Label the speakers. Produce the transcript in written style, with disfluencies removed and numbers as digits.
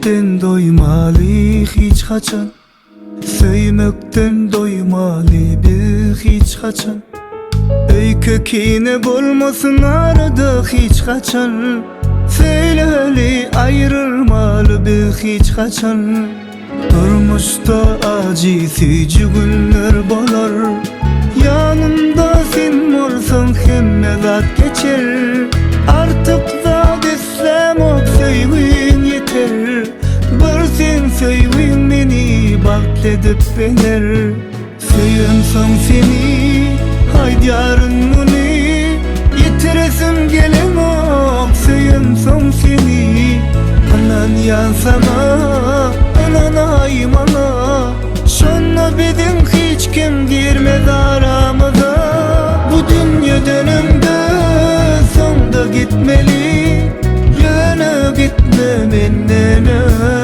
Speaker 1: Sevmekten doymalı hiç kaçan, söymekten doymalı bir hiç kaçan. Kökine bulmasın arada hiç kaçan. Söyleli ayrılmalı bir hiç kaçan. Durmuşta acı sıcı günler bolar. Yanında sen varsan hemmedat geçer. Artık zat istemok söygün yeter. Bir sen söygün beni bakledip bener. Söyensem seni haydi yarın bunu yitiresim gelemok. Söyensem seni anan yansana, anan aymana. Şonna bizim hiç kim girmez aramıza. Bu dünya dönümde sonda gitmeli. Yana gitme benden.